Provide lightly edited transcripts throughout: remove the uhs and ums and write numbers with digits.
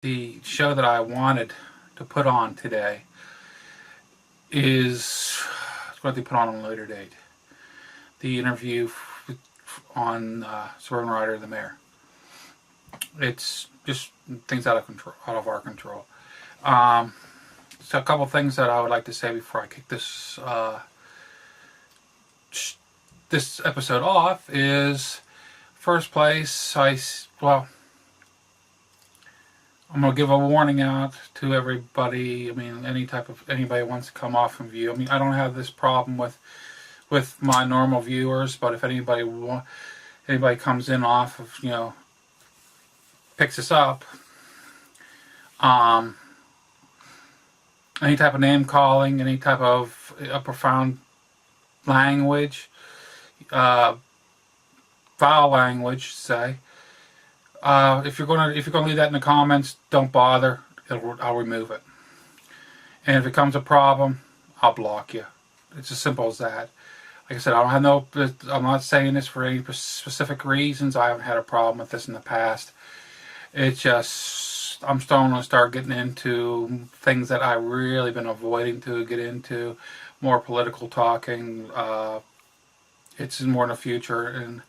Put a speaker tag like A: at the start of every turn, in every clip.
A: The show that I wanted to put on today is going to be put on a later date. The interview on Suburban Rider, the mayor. It's just things out of control, out of our control. Um, so a couple things that I would like to say before I kick this episode off is first place. I'm gonna give a warning out to everybody. I mean, anybody wants to come off and view. I mean, I don't have this problem with my normal viewers, but if anybody comes in off of picks us up, um, any type of name calling, any type of profound language, uh, foul language, say. If you're gonna leave that in the comments, don't bother. I'll remove it. And if it becomes a problem, I'll block you. It's as simple as that. Like I said, I'm not saying this for any specific reasons. I haven't had a problem with this in the past. It's just I'm starting to start getting into things that I've really been avoiding to get into, more political talking. It's more in the future, and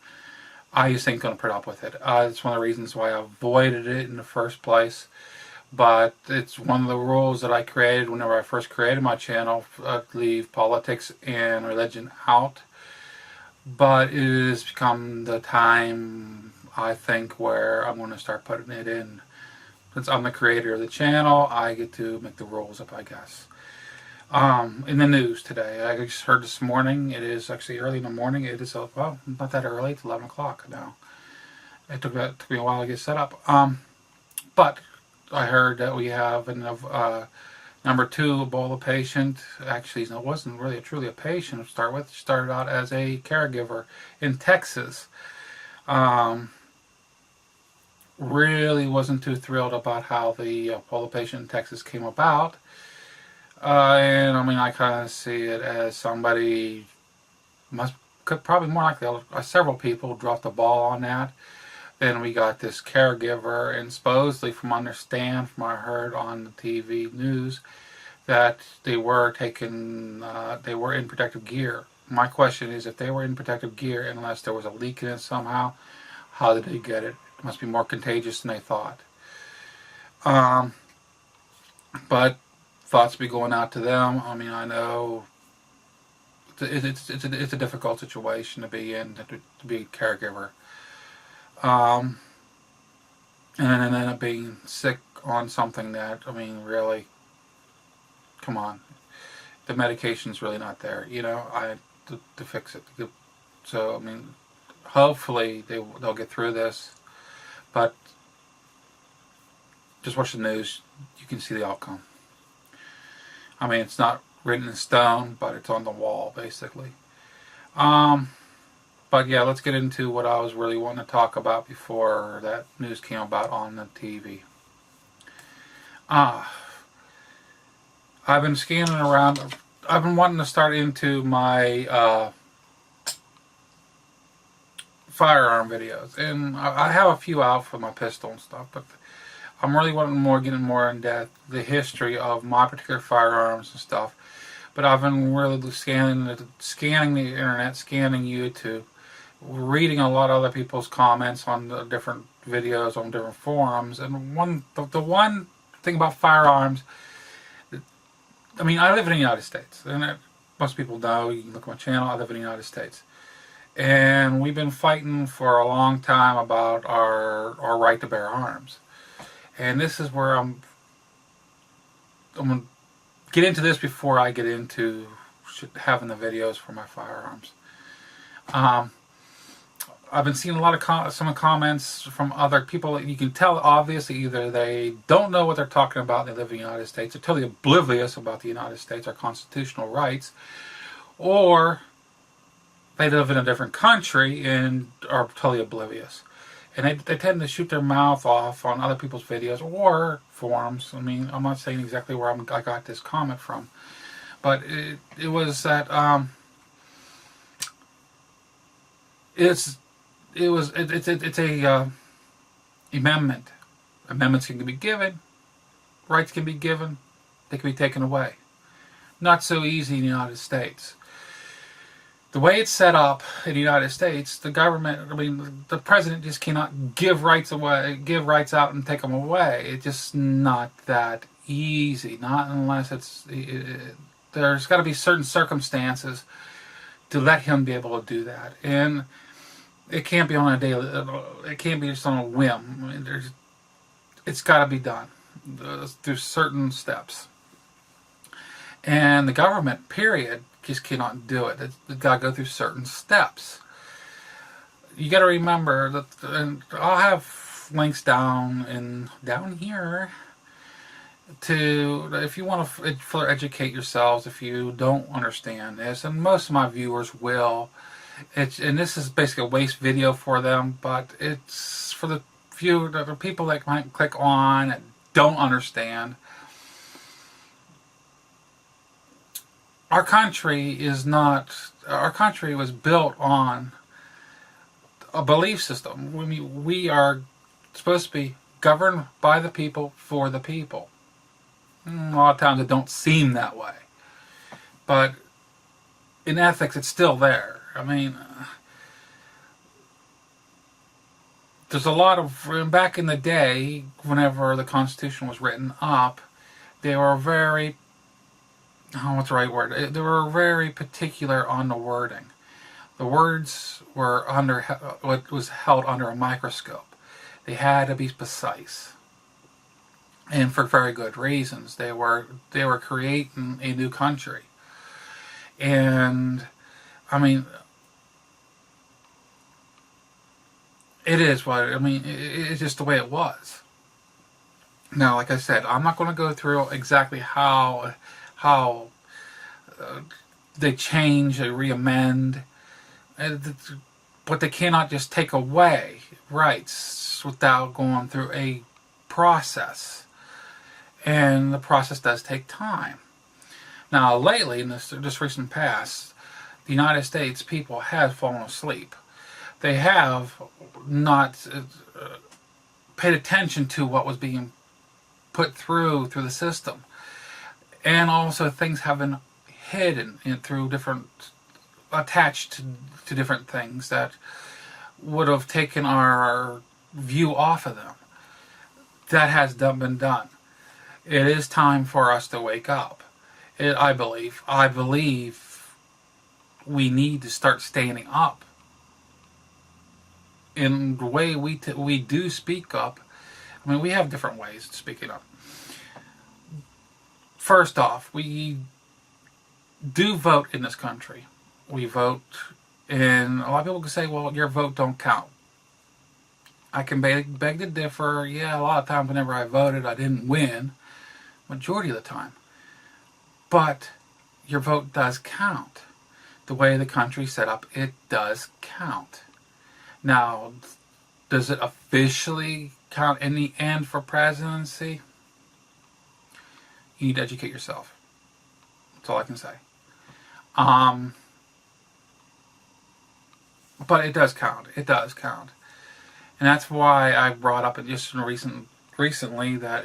A: I just ain't going to put up with it. It's one of the reasons why I avoided it in the first place. But it's one of the rules that I created whenever I first created my channel, leave politics and religion out. But it has become the time, I think, where I'm going to start putting it in. Since I'm the creator of the channel, I get to make the rules up, I guess. In the news today, I just heard this morning, it is actually early in the morning, it is, well, not that early, it's 11 o'clock now. It took me a while to get set up. But I heard that we have number 2 Ebola patient. Actually, it wasn't really truly a patient to start with. It started out as a caregiver in Texas. Really wasn't too thrilled about how the Ebola patient in Texas came about. And I mean, I kind of see it as somebody could probably more likely several people dropped the ball on that. Then we got this caregiver, and supposedly from what I heard on the TV news, that they were in protective gear. My question is, if they were in protective gear, unless there was a leak in it somehow, how did they get it? It must be more contagious than they thought. But thoughts be going out to them. I mean, I know it's a difficult situation to be in, to be a caregiver. And then end up being sick on something that, I mean, really, come on. The medication's really not there, to fix it. So, I mean, hopefully they'll get through this. But just watch the news. You can see the outcome. I mean, it's not written in stone, but it's on the wall, basically. But yeah, let's get into what I was really wanting to talk about before that news came about on the TV. I've been scanning around. I've been wanting to start into my firearm videos, and I have a few out for my pistol and stuff, but I'm really getting more in depth the history of my particular firearms and stuff. But I've been really scanning the internet, scanning YouTube, reading a lot of other people's comments on the different videos on different forums. And the one thing about firearms, I mean, I live in the United States, and most people know. You can look at my channel. I live in the United States, and we've been fighting for a long time about our right to bear arms. And this is where I'm going to get into this before I get into having the videos for my firearms. I've been seeing a lot of some comments from other people. You can tell, obviously, either they don't know what they're talking about, they live in the United States, they're totally oblivious about the United States, our constitutional rights, or they live in a different country and are totally oblivious. And they tend to shoot their mouth off on other people's videos or forums. I mean, I'm not saying exactly where I got this comment from, but it was that it's a amendment Amendments can be given, rights can be given, they can be taken away. Not so easy in the United States. The way it's set up in the United States, the government, the president just cannot give rights away, give rights out and take them away. It's just not that easy. Not unless there's got to be certain circumstances to let him be able to do that, and it can't be on a daily. It can't be just on a whim. It's got to be done through certain steps, and the government, period, just cannot do it. It's got to go through certain steps. You got to remember that, and I'll have links down here to, if you want to further educate yourselves, if you don't understand this, and most of my viewers will. And this is basically a waste video for them, but it's for the few, the people that might click on and don't understand. Our country was built on a belief system. We are supposed to be governed by the people, for the people. A lot of times it don't seem that way. But in ethics, it's still there. There's a lot of, back in the day, whenever the Constitution was written up, they were very, what's the right word? They were very particular on the wording. The words were what was held under a microscope. They had to be precise. And for very good reasons. They were creating a new country. And, it is it's just the way it was. Now, like I said, I'm not going to go through exactly how they change, they re-amend, but they cannot just take away rights without going through a process. And the process does take time. Now, lately, in this recent past, the United States people have fallen asleep. They have not paid attention to what was being put through the system. And also things have been hidden through different, attached to different things that would have taken our view off of them. That has been done. It is time for us to wake up. I believe we need to start standing up. In the way we do speak up, we have different ways of speaking up. First off, we do vote in this country. We vote, and a lot of people can say, well, your vote don't count. I can beg to differ. Yeah, a lot of times whenever I voted, I didn't win, majority of the time. But your vote does count. The way the country's set up, it does count. Now, does it officially count in the end for presidency? You need to educate yourself. That's all I can say. But it does count. It does count. And that's why I brought up just recently that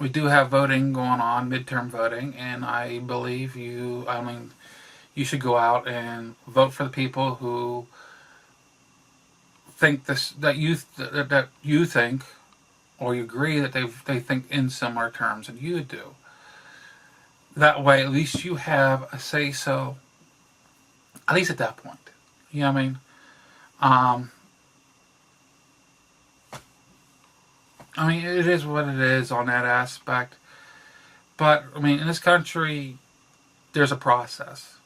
A: we do have voting going on, midterm voting, and I believe you should go out and vote for the people who think that you think, or you agree that they think in similar terms and you do. That way, at least you have a say so. At least at that point, you know what I mean? It is what it is on that aspect. But in this country, there's a process.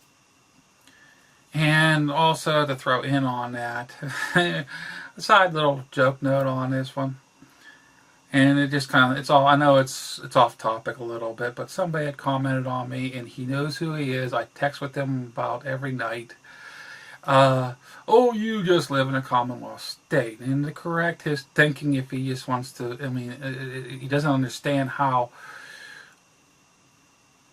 A: And also to throw in on that, a side little joke note on this one. And it just I know it's off topic a little bit, but somebody had commented on me, and he knows who he is. I text with him about every night. Oh, you just live in a Commonwealth state. And to correct his thinking, if he just wants to, he doesn't understand how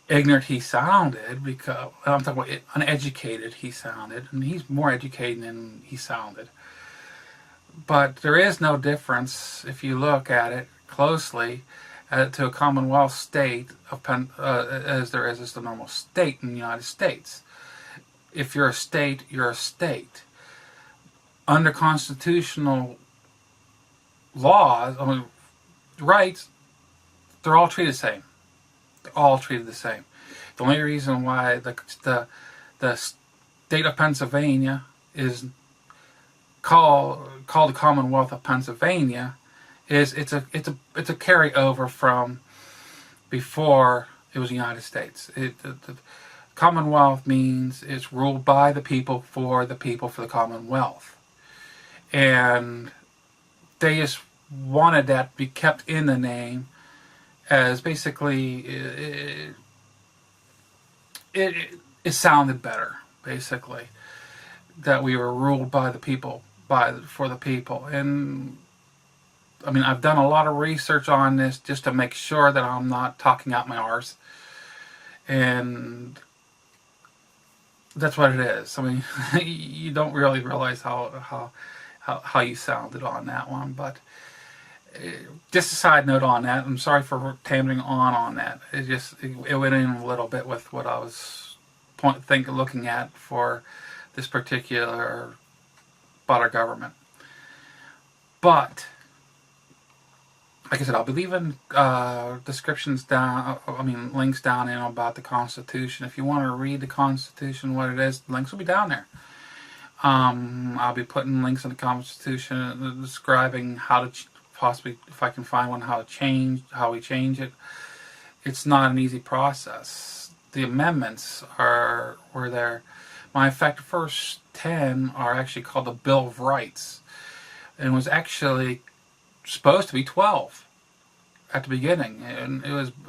A: ignorant he sounded, because I'm talking about uneducated he sounded, and he's more educated than he sounded. But there is no difference if you look at it closely to a Commonwealth state of as there is as the normal state in the United States. If you're a state, you're a state. Under constitutional laws, I mean, rights, they're all treated the same. They're all treated the same. The only reason why the state of Pennsylvania is called the Commonwealth of Pennsylvania is it's a carryover from before it was the United States. The Commonwealth means it's ruled by the people for the Commonwealth, and they just wanted that to be kept in the name as basically it sounded better, basically, that we were ruled by the people for the people. And I mean, I've done a lot of research on this just to make sure that I'm not talking out my arse, and that's what it is. I mean, you don't really realize how you sounded on that one, but just a side note on that. I'm sorry for tangling on that. It went in a little bit with what I was looking at for this particular butter government. But like I said, I'll be leaving descriptions down. I mean, links down in about the Constitution. If you want to read the Constitution, what it is, the links will be down there. I'll be putting links in the Constitution describing how to possibly, if I can find one, how we change it. It's not an easy process. The amendments were there. Matter of fact, the first 10 are actually called the Bill of Rights, and it was actually supposed to be 12 at the beginning,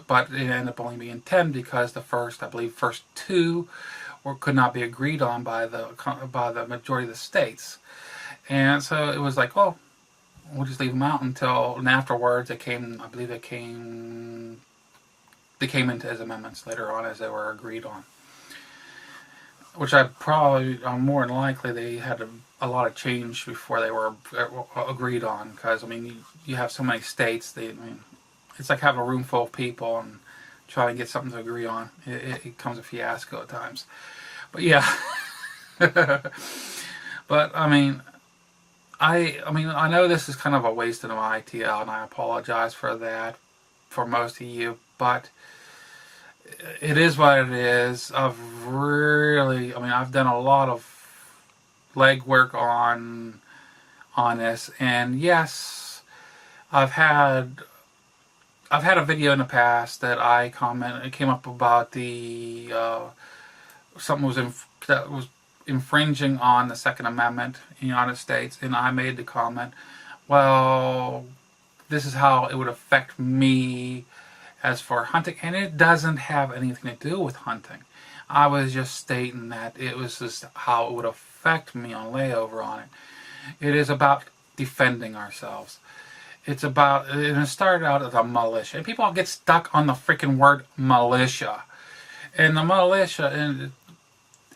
A: but it ended up only being 10 because the first 2 could not be agreed on by the majority of the states, and so it was like, well, we'll just leave them out and afterwards they came into as amendments later on as they were agreed on. Which more than likely, they had a lot of change before they were agreed on. Because, I mean, you have so many states, it's like having a room full of people and trying to get something to agree on. It becomes a fiasco at times. But yeah. But, I mean, I know this is kind of a waste of my I.T.L, and I apologize for that for most of you, but it is what it is. I've done a lot of legwork on this, and yes, I've had a video in the past that it came up about the something that was infringing on the Second Amendment in the United States, and I made the comment, well, this is how it would affect me as for hunting, and it doesn't have anything to do with hunting. I was just stating that it was just how it would affect me on layover on it. It is about defending ourselves. It started out as a militia, and people get stuck on the freaking word militia. And the militia,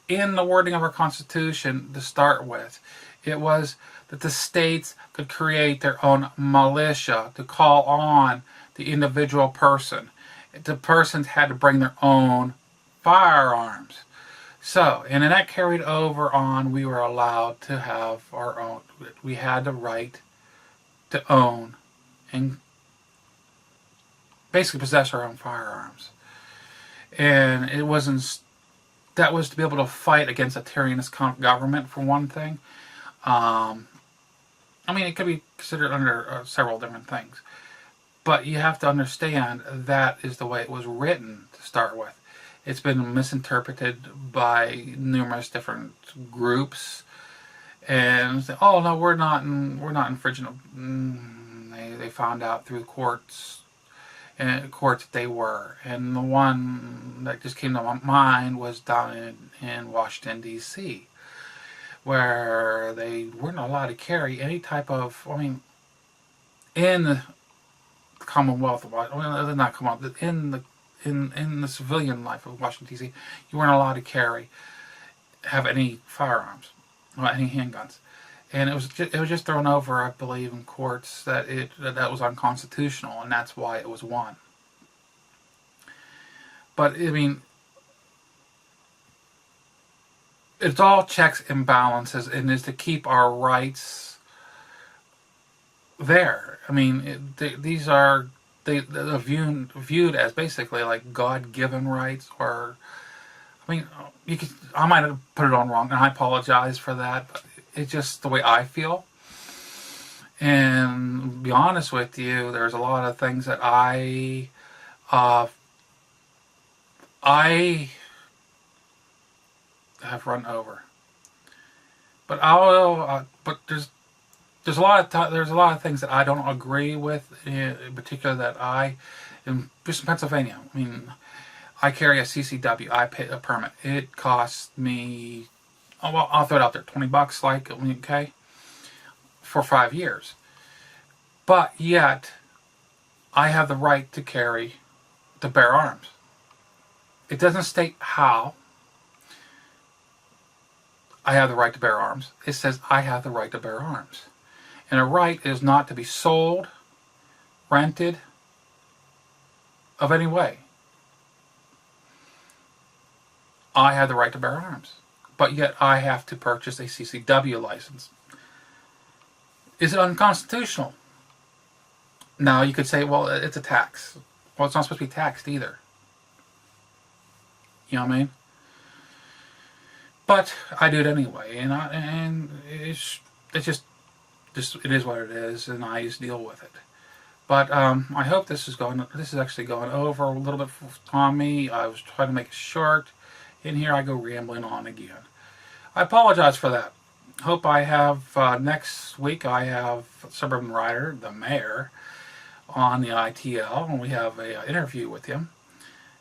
A: in the wording of our Constitution to start with, it was that the states could create their own militia to call on the individual person. The persons had to bring their own firearms. So, and then that carried over on, we were allowed to have our own, we had the right to own and basically possess our own firearms. And that was to be able to fight against a tyrannous government, for one thing. It could be considered under several different things. But you have to understand that is the way it was written to start with. It's been misinterpreted by numerous different groups, and say, "Oh no, we're not infringing." They found out through courts that they were, and the one that just came to my mind was down in Washington D.C., where they weren't allowed to carry any type of. In the Commonwealth of Washington, not Commonwealth, in the civilian life of Washington D.C., you weren't allowed to have any firearms, or any handguns. and it was just thrown over, I believe, in courts that was unconstitutional, and that's why it was won. But I mean, it's all checks and balances, and is to keep our rights there. I mean, these are they're viewed as basically like God-given rights, or I mean, I might have put it on wrong, and I apologize for that. But it's just the way I feel. And to be honest with you, there's a lot of things that I have run over. But there's a lot of things that I don't agree with, in particular that in just in Pennsylvania. I mean, I carry a CCW. I pay a permit. It costs me, oh, well, I'll throw it out there, $20, like, okay, for 5 years. But yet, I have the right to bear arms. It doesn't state how I have the right to bear arms. It says I have the right to bear arms. And a right is not to be sold, rented, of any way. I have the right to bear arms. But yet I have to purchase a CCW license. Is it unconstitutional? Now you could say, well, it's a tax. Well, it's not supposed to be taxed either. You know what I mean? But I do it anyway, and it's just it is what it is, and I just deal with it. But I hope this is actually going over a little bit on me. I was trying to make it short. In here I go rambling on again. I apologize for that. Hope I have next week. I have Suburban Rider, the mayor, on the I.T.L, and we have an interview with him.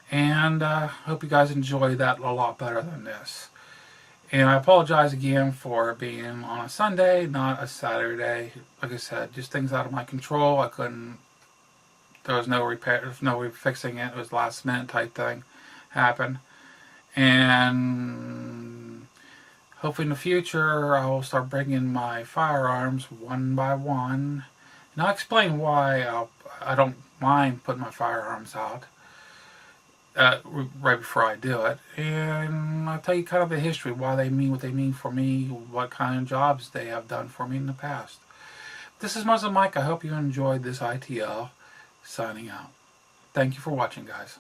A: And hope you guys enjoy that a lot better than this. And I apologize again for being on a Sunday, not a Saturday. Like I said, just things out of my control. I couldn't. There was no repair. There was no fixing it. It was last minute type thing happened. And hopefully in the future I will start bringing my firearms one by one. And I'll explain why I don't mind putting my firearms out right before I do it. And I'll tell you kind of the history, why they mean what they mean for me, what kind of jobs they have done for me in the past. This is MuzzleMike. I hope you enjoyed this I.T.L. Signing out. Thank you for watching, guys.